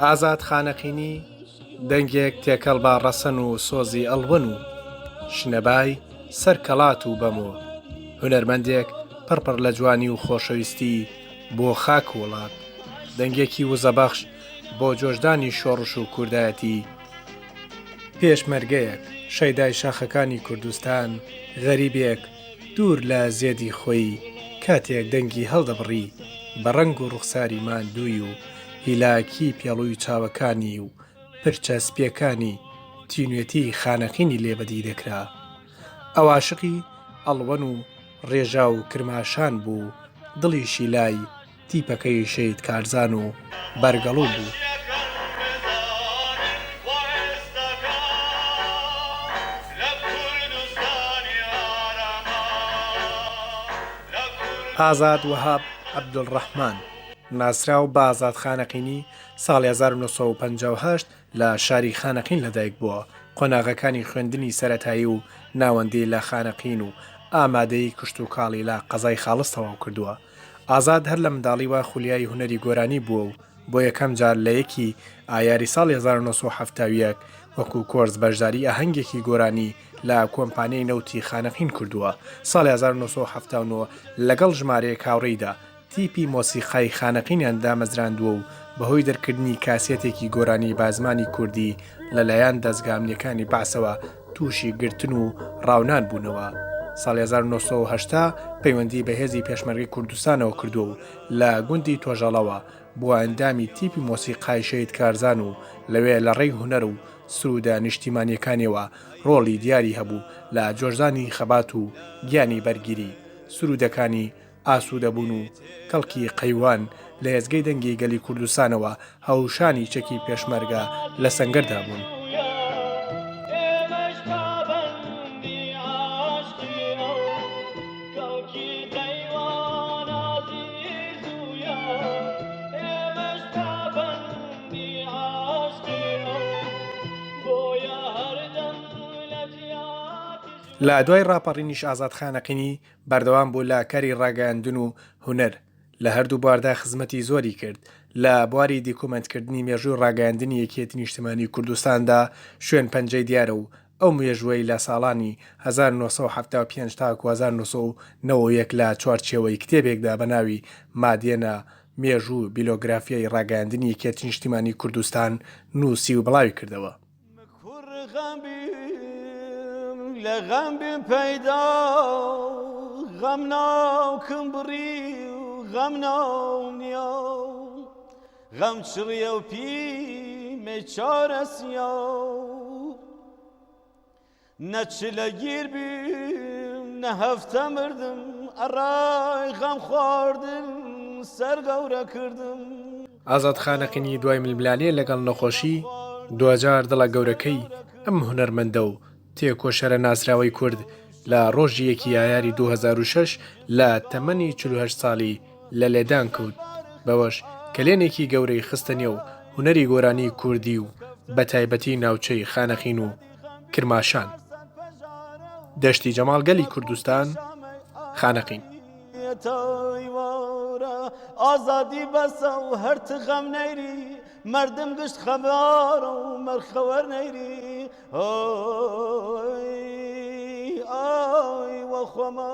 ئازاد خانەقینی دەنگێک تێکەڵ با ڕەسەن و سۆزی ئەڵوەن و شنەبای سەر کەڵات و بەمۆ هونەرمەندێک پڕپڕ لە جوانی و خۆشەویستی بۆ خاک وڵات دەنگێکی وزەبەخش بۆ جۆشدانی شۆڕش و کوردایەتی پێشمەرگەیەک شەیدای شاخەکانی کوردستان غەریبێک دوور لە زێدی خۆی کاتێک دەنگی هەڵدەبڕی بە ڕەنگ و ڕوخساری ماندووی و هیلاکی پێڵووی چاوەکانی و پرچەسپیەکانی تینوێتی خانەقینی لێبەدی دەکرا ئەو عاشقی ئەڵوەن و ڕێژا و کرماشان بوو دڵیشی لای تیپەکەی شەید کارزان و بەرگەڵوو بوو ئازاد وەهاب عەبدوڵڕەحمان ناسراو بە ئازاد خانەقینی ساڵی 1958 لە شاری خانەقین لەدایک بووە قۆناغەکانی خوێندنی سەرەتایی و ناوەندی لە خانەقین و ئامادەی کشت و کاڵی لە قەزای خاڵس تەواو کردووە ئازاد هەر لە منداڵیوە خولیای هونەری گۆرانی بووە و بۆ یەکەم جار لە یەکی ئایاری ساڵی 1970 وەکو کۆرس بەشداری ئاهەنگێکی گۆرانی لە کۆمپانیای نەوتی خانەقین کردووە ساڵی 1970 لەگەڵ ژمارەیە کاوڕێیدا تیپی مۆسیقای خانەقینیان دامەزراندووە و بەهۆی دەرکردنی کاسێتێکی گۆرانی بە زمانی کوردی لەلایەن دەستگامنیەکانی باسەوە تووشی گرتن و ڕاونان بوونەوە ساڵی 1970 پەیوەندی بە هێزی پێشمەرگەی کوردستانەوە کردووە و لە گوندی تۆژەڵەوە بۆ ئەندامی تیپی مۆسیقای شەید کارزان و لەوێ لە ڕێی هونەر و سروودە نیشتیمانیەکانیەوە ڕۆڵی دیاری هەبوو لە جۆرزانی خەبات و گیانی بەرگیری سروودەکانی ئاسوودەبوون و کەڵکی قەیوان لە هێزگەی دەنگی گەلی کوردستانەوە هەوشانی چەکی پێشمەرگە لە سەنگەردا بوون لە دوای ڕاپەڕینیش ئازاد خانەقینی بەردەوام بوو لە کاری ڕاگەیاندن و هونەر لە هەردوو بواردا خزمەتی زۆری کرد لە بواری دیکۆمەنتکردنی مێژووی ڕاگەیاندنی یەکێتی نیشتیمانی کوردستاندا شوێن پەنجەی دیارە و ئەو مێژووەی لە ساڵانی 1975 تا 1991 لە چوارچێوەی کتێبێکدا بە ناوی مادێنە مێژوو بیلۆگرافیای ڕاگەیاندنی یەکێتی نیشتیمانی کوردستان نووسی و بڵاوی کردەوە لە غەمبم پەیدا غەم ناوکم بڕی و غەم ناو نییە غەم چڕیە و پیمێ چارەسیە نەچ لە گیر بیم نە هەفتە مردم ئەڕای غەم خواردم سەر گەورە کردم ئازاد خانەقینی دوای ململانەیە لەگەڵ نەخۆشی دوجار دڵە گەورەکەی ئەم هونەرمەندە و تێکۆشەرە ناسراوەی کورد لە ڕۆژی یەکی ئایاری 2006 لە تەمەنی 48 ساڵی لە لێدان کەوت بەوەش کلێنێکی گەورەی خستە نێو هونەری گۆرانی کوردی و بە تایبەتی ناوچەی خانەقین و کرماشان دەشتی جەماڵگەلی کوردستان خانەقین ئازادی بەسە و هەرت غەم نەیری مردم گشت خەبارە و مەرخەوەر نەیری ئای وەخۆمە